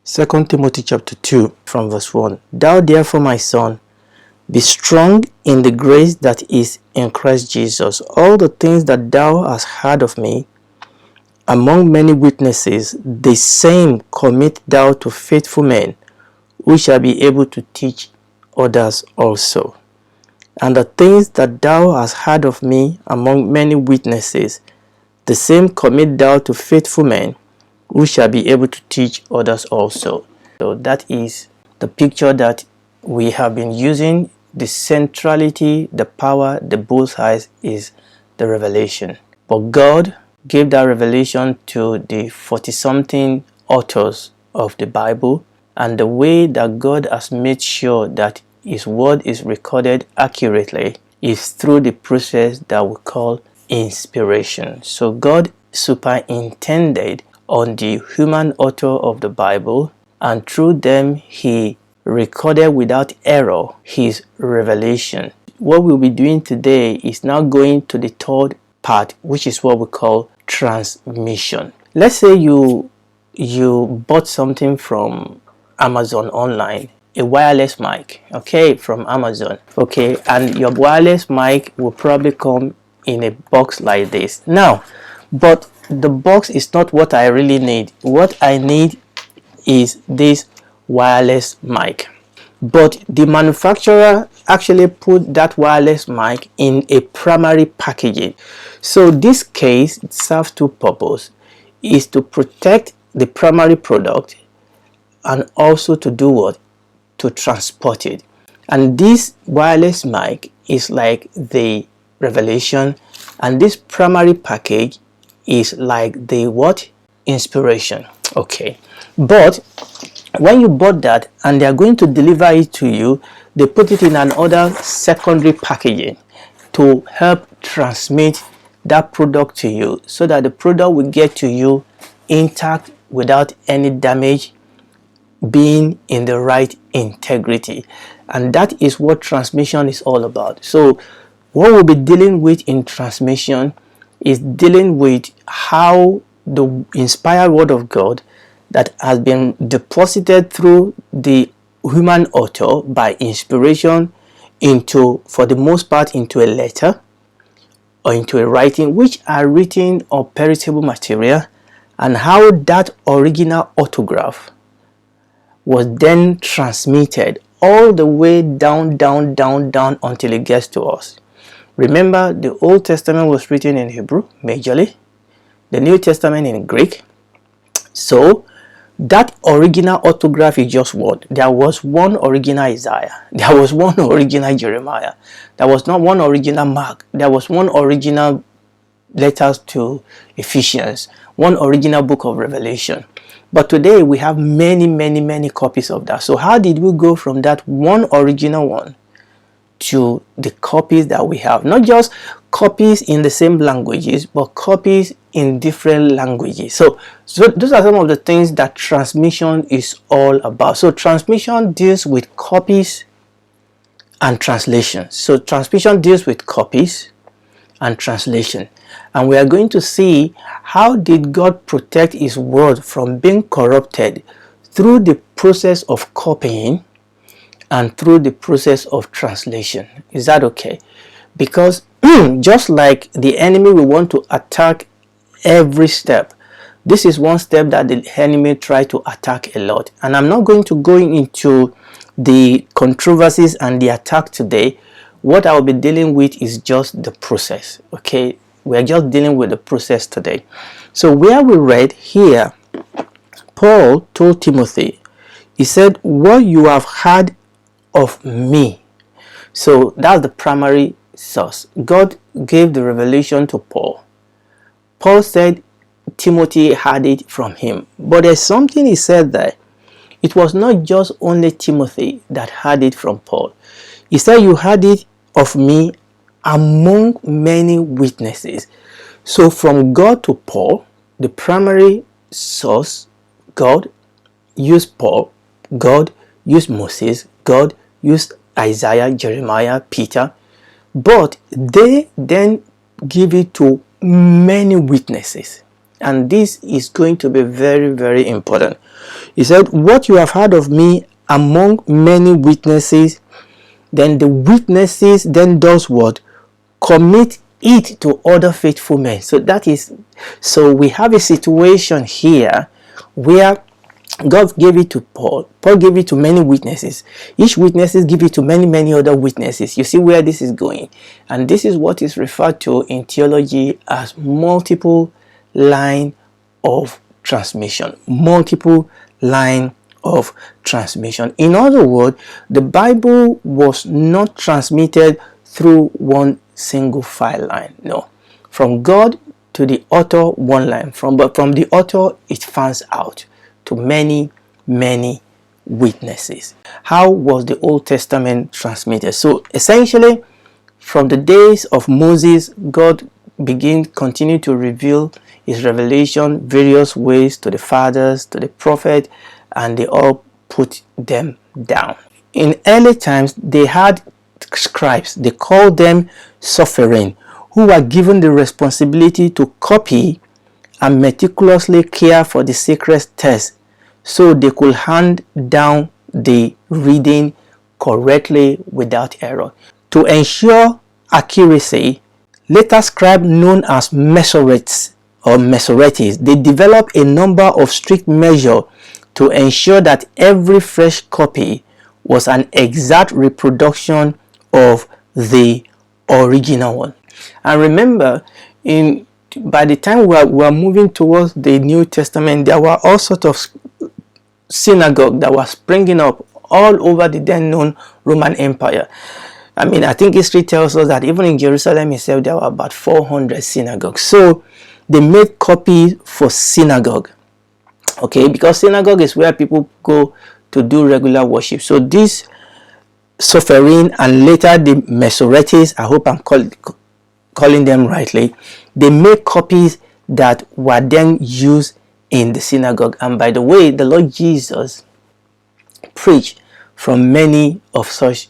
2 Timothy chapter 2 from verse 1. Thou therefore, my son, be strong in the grace that is in Christ Jesus. All the things that thou hast heard of me among many witnesses, the same commit thou to faithful men, who shall be able to teach others also. And the things that thou hast heard of me among many witnesses, the same commit thou to faithful men, who shall be able to teach others also. So that is the picture that we have been using. The centrality, the power, the bullseye is the revelation. But God gave that revelation to the 40-something authors of the Bible, and the way that God has made sure that His word is recorded accurately is through the process that we call inspiration. So God superintended on the human author of the Bible, and through them He recorded without error His revelation. What we'll be doing today is now going to the third part, which is what we call transmission. Let's say you bought something from Amazon online, a wireless mic, okay, from Amazon, okay, and your wireless mic will probably come in a box like this. Now, but the box is not what I really need. What I need is this wireless mic. But the manufacturer actually put that wireless mic in a primary packaging. So this case serves two purposes: is to protect the primary product and also to do what? To transport it. And this wireless mic is like the revelation, and this primary package is like the what? Inspiration. Okay, but when you bought that and they are going to deliver it to you, they put it in another secondary packaging to help transmit that product to you, so that the product will get to you intact without any damage, being in the right integrity. And that is what transmission is all about. So what we'll be dealing with in transmission is dealing with how the inspired word of God that has been deposited through the human author by inspiration into, for the most part, into a letter or into a writing, which are written on perishable material, and how that original autograph was then transmitted all the way down until it gets to us. Remember, the Old Testament was written in Hebrew majorly, the New Testament in Greek. So that original autograph is just what? There was one original Isaiah, there was one original Jeremiah, there was not one original Mark, there was one original letters to Ephesians, one original book of Revelation. But today we have many copies of that. So how did we go from that one original one to the copies that we have? Not just copies in the same languages, but copies in different languages. So those are some of the things that transmission is all about. So transmission deals with copies and translation. So transmission deals with copies and translation. And we are going to see how did God protect His word from being corrupted through the process of copying and through the process of translation. Is that okay? Because just like the enemy will want to attack every step, this is one step that the enemy tries to attack a lot. And I'm not going to go into the controversies and the attack today. What I'll be dealing with is just the process. Okay, we are just dealing with the process today. So where we read here, Paul told Timothy, he said, what you have heard of me. So that's the primary source. God gave the revelation to Paul. Paul said Timothy had it from him. But there's something he said there. It was not just only Timothy that had it from Paul. He said, you had it of me among many witnesses. So from God to Paul, the primary source, God used Paul, God used Moses, God used Isaiah, Jeremiah, Peter, but they then give it to many witnesses. And this is going to be very, very important. He said, what you have heard of me among many witnesses, then the witnesses then does what? Commit it to other faithful men. So we have a situation here where God gave it to Paul. Paul gave it to many witnesses. Each witnesses give it to many other witnesses. You see where this is going. And this is what is referred to in theology as multiple line of transmission. Multiple line of transmission. In other words, the Bible was not transmitted through one single file line. No. From God to the author, one line. But from the author, it fans out to many witnesses. How was the Old Testament transmitted? So essentially, from the days of Moses, God continued to reveal his revelation various ways to the fathers, to the prophet, and they all put them down. In early times, they had scribes. They called them sophreim, who were given the responsibility to copy and meticulously care for the sacred text so they could hand down the reading correctly without error. To ensure accuracy, later scribes known as Masoretes or Masoretes, they developed a number of strict measures to ensure that every fresh copy was an exact reproduction of the original one. And remember, by the time we are moving towards the New Testament, there were all sorts of synagogues that were springing up all over the then known Roman Empire. I mean, I think history tells us that even in Jerusalem itself, there were about 400 synagogues. So they made copies for synagogue. Okay, because synagogue is where people go to do regular worship. So this sophreim and later the Masoretes, I hope I'm calling them rightly, they made copies that were then used in the synagogue. And by the way, the Lord Jesus preached from many of such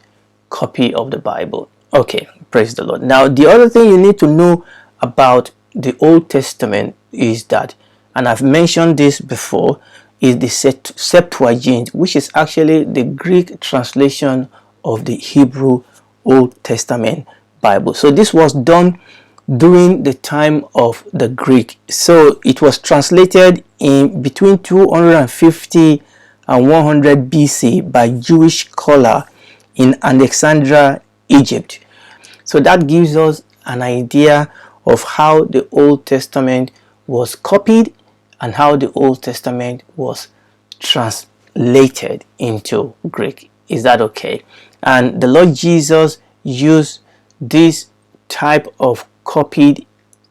copy of the Bible. Okay, praise the Lord. Now, the other thing you need to know about the Old Testament is that, and I've mentioned this before, is the Septuagint, which is actually the Greek translation of the Hebrew Old Testament Bible. So this was done during the time of the Greek. So it was translated in between 250 and 100 BC by Jewish scholar in Alexandria, Egypt. So that gives us an idea of how the Old Testament was copied and how the Old Testament was translated into Greek. Is that okay? And the Lord Jesus used this type of copied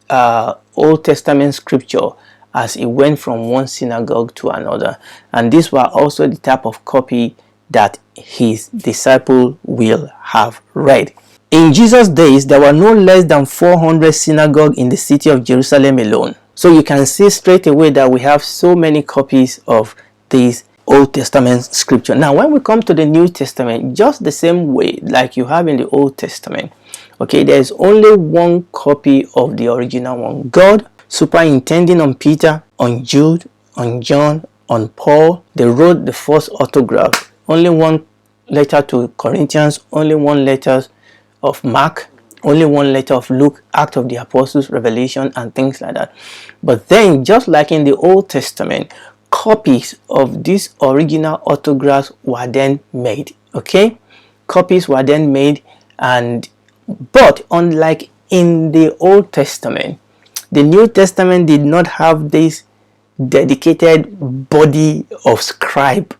Old Testament scripture as it went from one synagogue to another. And these were also the type of copy that his disciple will have read. In Jesus' days, there were no less than 400 synagogues in the city of Jerusalem alone. So you can see straight away that we have so many copies of these Old Testament scripture. Now, when we come to the New Testament, just the same way like you have in the Old Testament, okay, there is only one copy of the original one. God superintending on Peter, on Jude, on John, on Paul, they wrote the first autograph. Only one letter to Corinthians, only one letter of Mark, only one letter of Luke, Act of the Apostles, Revelation, and things like that. But then, just like in the Old Testament, copies of these original autographs were then made. Okay, copies were then made, but unlike in the Old Testament, the New Testament did not have this dedicated body of scribe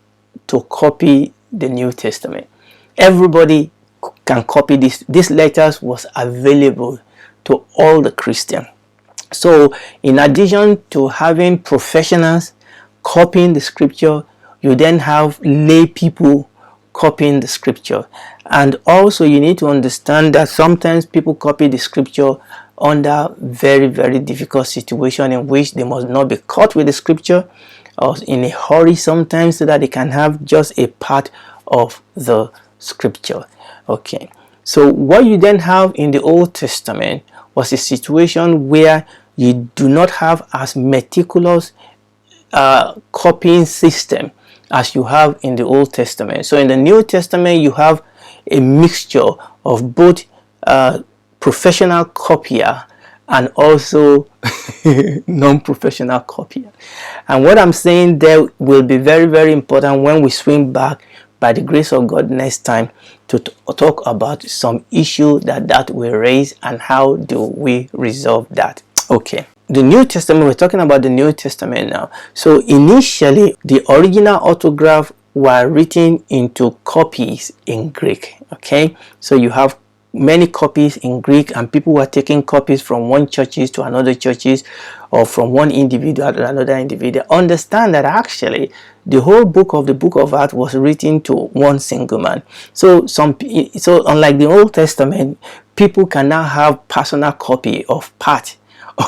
to copy the New Testament. Everybody can copy this. These letters was available to all the Christians. So in addition to having professionals copying the scripture, you then have lay people copying the scripture. And also you need to understand that sometimes people copy the scripture under very difficult situation in which they must not be caught with the scripture, or in a hurry sometimes, so that they can have just a part of the scripture. Okay, so what you then have in the Old Testament was a situation where you do not have as meticulous copying system as you have in the Old Testament. So in the New Testament, you have a mixture of both professional copier and also non-professional copier. And what I'm saying there will be very, very important when we swing back by the grace of God next time to talk about some issue that will raise and how do we resolve that. Okay, the New Testament, we're talking about the New Testament now. So initially, the original autograph were written into copies in Greek. Okay, so you have many copies in Greek, and people were taking copies from one churches to another churches, or from one individual to another individual. Understand that actually the whole book of Acts was written to one single man. So unlike the Old Testament, people can now have personal copy of part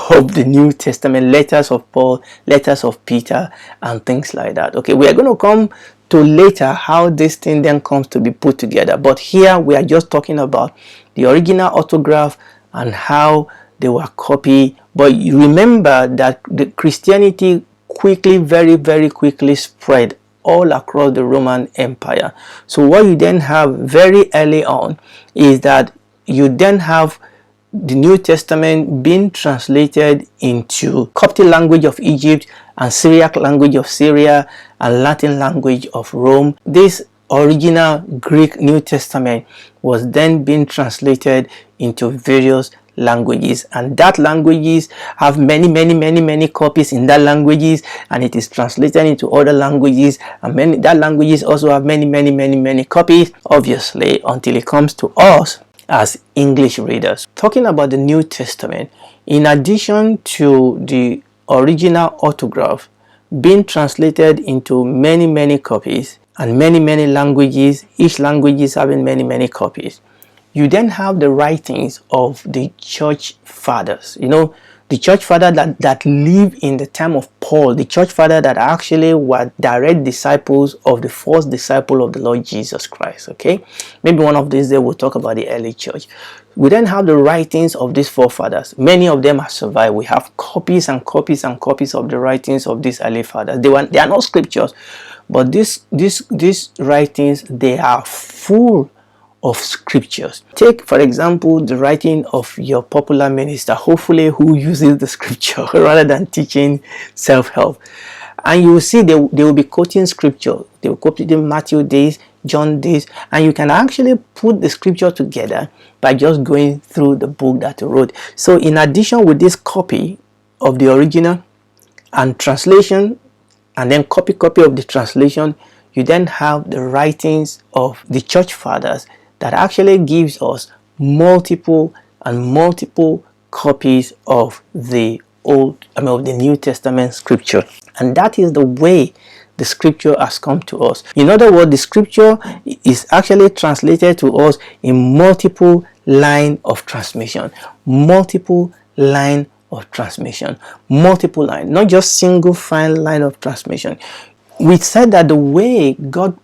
of the New Testament, letters of Paul, letters of Peter, and things like that. Okay, we are going to come to later how this thing then comes to be put together, but here we are just talking about the original autograph and how they were copied. But you remember that the Christianity quickly, very, very quickly spread all across the Roman Empire. So what you then have very early on is that you then have the New Testament being translated into Coptic language of Egypt and Syriac language of Syria and Latin language of Rome. This original Greek New Testament was then being translated into various languages, and that languages have many copies in that languages, and it is translated into other languages, and that languages also have many copies, obviously, until it comes to us as English readers. Talking about the New Testament, in addition to the original autograph being translated into many copies and many languages, each language is having many copies, you then have the writings of the church fathers. You know, the church father that lived in the time of Paul, the church father that actually were direct disciples of the first disciple of the Lord Jesus Christ. Okay, maybe one of these days we'll talk about the early church. We then have the writings of these forefathers. Many of them have survived. We have copies and copies and copies of the writings of these early fathers. They are not scriptures, but these writings, they are full of scriptures. Take, for example, the writing of your popular minister, hopefully who uses the scripture rather than teaching self-help. And you will see they will be quoting scripture. They will quote Matthew this, John this, and you can actually put the scripture together by just going through the book that he wrote. So in addition with this copy of the original and translation, and then copy of the translation, you then have the writings of the church fathers that actually gives us multiple copies of the New Testament scripture. And that is the way the scripture has come to us. In other words, the scripture is actually translated to us in multiple line of transmission, not just single fine line of transmission. We said that the way God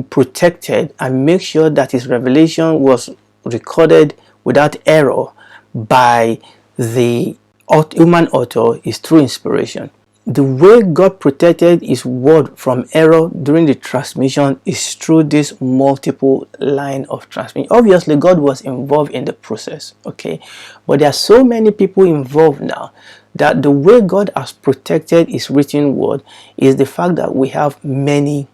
protected and make sure that his revelation was recorded without error by the human author is through inspiration. The way God protected his word from error during the transmission is through this multiple line of transmission. Obviously, God was involved in the process, okay? But there are so many people involved now that the way God has protected his written word is the fact that we have many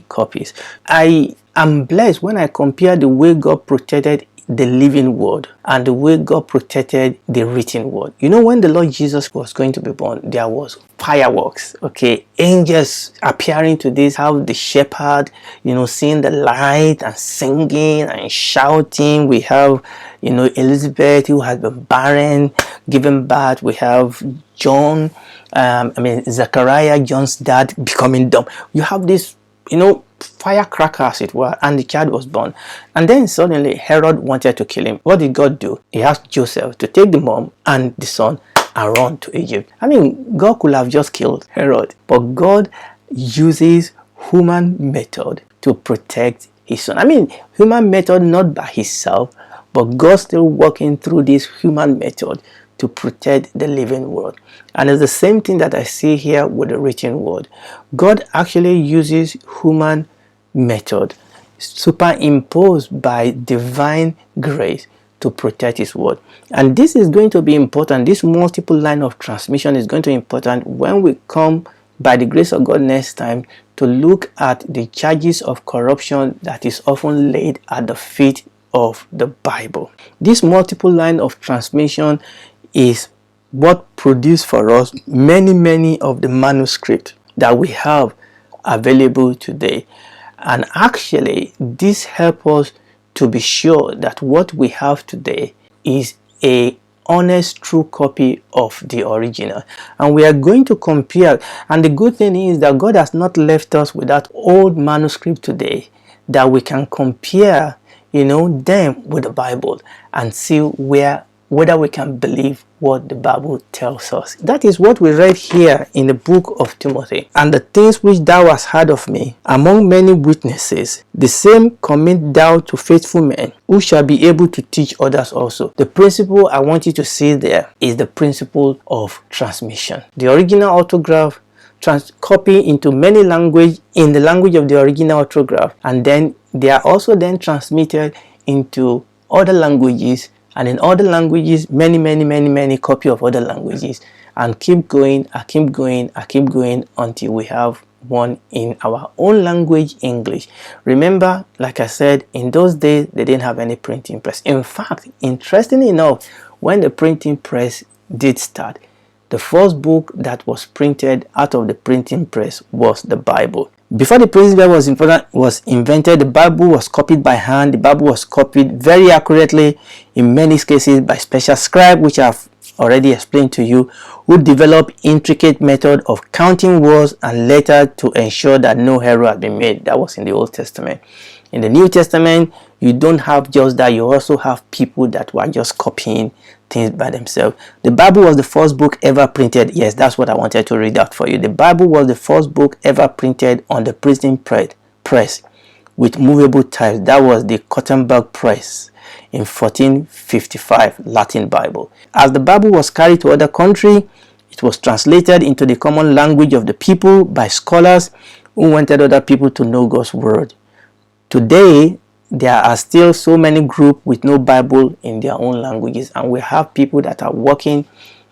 copies. I am blessed when I compare the way God protected the living word and the way God protected the written word. You know, when the Lord Jesus was going to be born, there was fireworks, okay, angels appearing to this, how the shepherd, you know, seeing the light and singing and shouting. We have, you know, Elizabeth, who has been barren, giving birth. We have John, Zechariah, John's dad, becoming dumb. You have this, you know, firecracker as it were, and the child was born. And then suddenly Herod wanted to kill him. What did God do? He asked Joseph to take the mom and the son and run to Egypt. I mean, God could have just killed Herod, but God uses human method to protect his son. I mean, human method not by himself, but God still working through this human method to protect the living word. And it's the same thing that I see here with the written word. God actually uses human method superimposed by divine grace to protect his word. And this is going to be important. This multiple line of transmission is going to be important when we come by the grace of God next time to look at the charges of corruption that is often laid at the feet of the Bible. This multiple line of transmission is what produced for us many of the manuscripts that we have available today. And actually, this helps us to be sure that what we have today is a honest, true copy of the original. And we are going to compare. And the good thing is that God has not left us with that old manuscript today, that we can compare, them with the Bible and see whether we can believe what the Bible tells us. That is what we read here in the book of Timothy. And the things which thou hast heard of me among many witnesses, the same commit thou to faithful men, who shall be able to teach others also. The principle I want you to see there is the principle of transmission. The original autograph copy into many language in the language of the original autograph, and then they are also then transmitted into other languages, and in other languages many copy of other languages, and keep going until we have one in our own language, English. Remember, like I said, in those days they didn't have any printing press. In fact, interestingly enough, when the printing press did start, the first book that was printed out of the printing press was the Bible. Before the printing press was invented, the Bible was copied by hand. The Bible was copied very accurately, in many cases by special scribe, which I've already explained to you, who developed intricate method of counting words and letters to ensure that no error had been made. That was in the Old Testament. In the New Testament, you don't have just that. You also have people that were just copying things by themselves. The Bible was the first book ever printed. Yes, that's what I wanted to read out for you. The Bible was the first book ever printed on the printing press with movable types. That was the Gutenberg press in 1455 Latin Bible. As the Bible was carried to other countries, it was translated into the common language of the people by scholars who wanted other people to know God's word. Today, there are still so many groups with no Bible in their own languages, and we have people that are working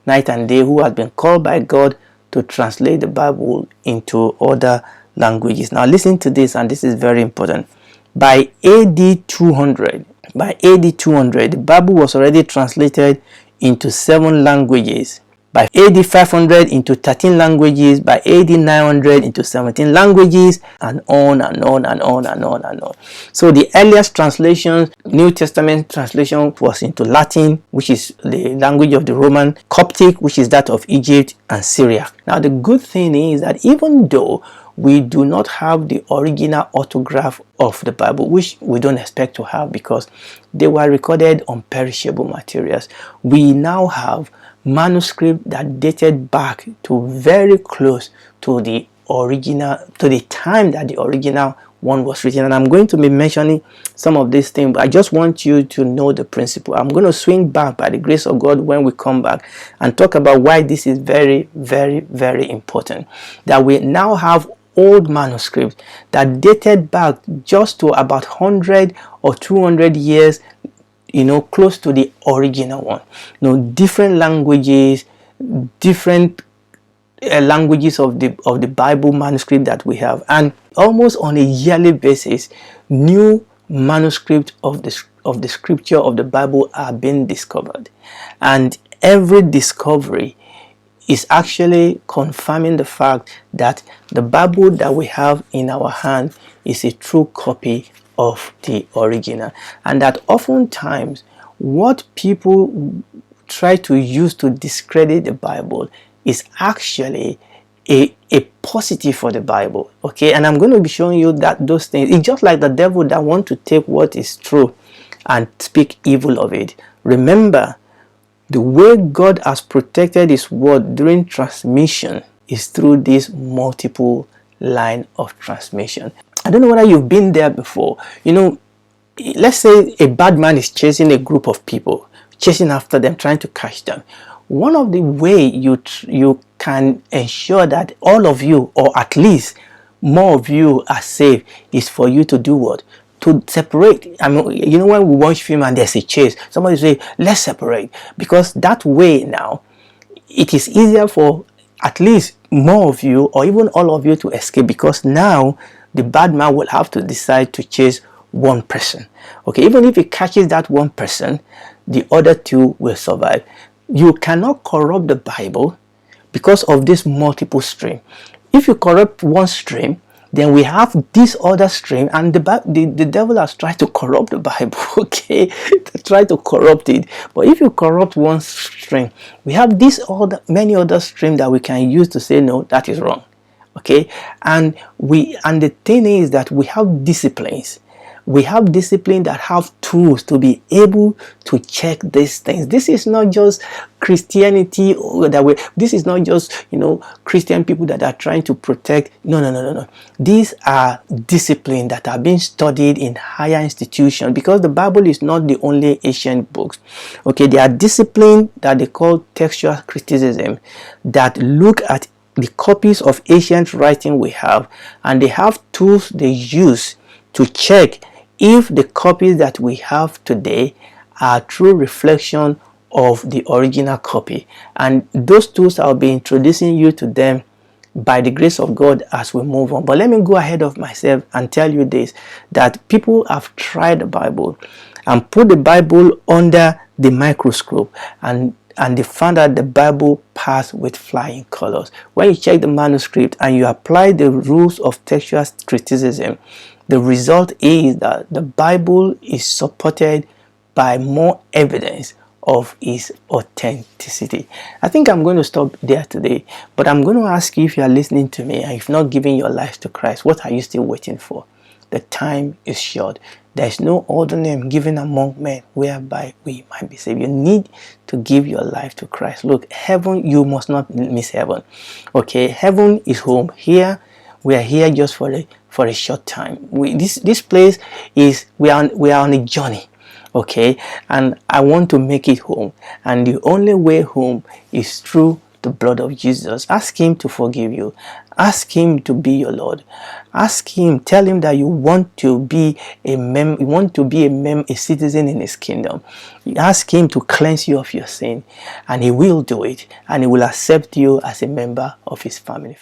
night and day who have been called by God to translate the Bible into other languages. Now listen to this, and this is very important. By AD 200, the Bible was already translated into 7 languages. By AD 500 into 13 languages, by AD 900 into 17 languages, and on and on. So the earliest translations, New Testament translation, was into Latin, which is the language of the Roman, Coptic, which is that of Egypt, and Syriac. Now the good thing is that even though we do not have the original autograph of the Bible, which we don't expect to have because they were recorded on perishable materials, we now have manuscript that dated back to very close to the original, to the time that the original one was written. And I'm going to be mentioning some of these things, but I just want you to know the principle. I'm going to swing back by the grace of God when we come back and talk about why this is very important, that we now have old manuscripts that dated back just to about 100 or 200 years, close to the original one. Different languages, different languages of the Bible manuscript that we have, and almost on a yearly basis, new manuscripts of the scripture of the Bible are being discovered, and every discovery is actually confirming the fact that the Bible that we have in our hand is a true copy of the original, and that oftentimes what people try to use to discredit the Bible is actually a positive for the Bible. Okay, and I'm going to be showing you that those things, it's just like the devil that want to take what is true and speak evil of it. Remember, the way God has protected his word during transmission is through this multiple line of transmission. I don't know whether you've been there before. Let's say a bad man is chasing a group of people, chasing after them, trying to catch them. one of the way you can ensure that all of you, or at least more of you, are safe is for you to do what? To separate. I mean, you know, when we watch film and there's a chase, somebody say, let's separate, because that way now it is easier for at least more of you or even all of you to escape, because now the bad man will have to decide to chase one person. Okay, even if he catches that one person, the other two will survive. You cannot corrupt the Bible because of this multiple stream. If you corrupt one stream, then we have this other stream, and the devil has tried to corrupt the Bible. Okay, to try to corrupt it. But if you corrupt one stream, we have this other many other streams that we can use to say no, that is wrong. Okay, and the thing is that we have disciplines. We have discipline that have tools to be able to check these things. This is not just Christianity that way. This is not just, you know, Christian people that are trying to protect. No. These are discipline that are being studied in higher institutions, because the Bible is not the only ancient books. Okay, there are discipline that they call textual criticism that look at the copies of ancient writing we have, and they have tools they use to check if the copies that we have today are true reflection of the original copy. And those tools, I'll be introducing you to them by the grace of God as we move on. But let me go ahead of myself and tell you this, that people have tried the Bible and put the Bible under the microscope, and they found that the Bible passed with flying colors. When you check the manuscript and you apply the rules of textual criticism, the result is that the Bible is supported by more evidence of its authenticity. I think I'm going to stop there today, but I'm going to ask you, if you are listening to me and you've not given your life to Christ, what are you still waiting for? The time is short. There is no other name given among men whereby we might be saved. You need to give your life to Christ. Look, heaven, you must not miss heaven. Okay, heaven is home. Here, we are here just for a short time. This place is, we are on a journey. Okay, and I want to make it home, and the only way home is through the blood of Jesus. Ask him to forgive you. Ask him to be your Lord. Ask him, tell him that you want to be a citizen in his kingdom. Ask him to cleanse you of your sin, and he will do it, and he will accept you as a member of his family.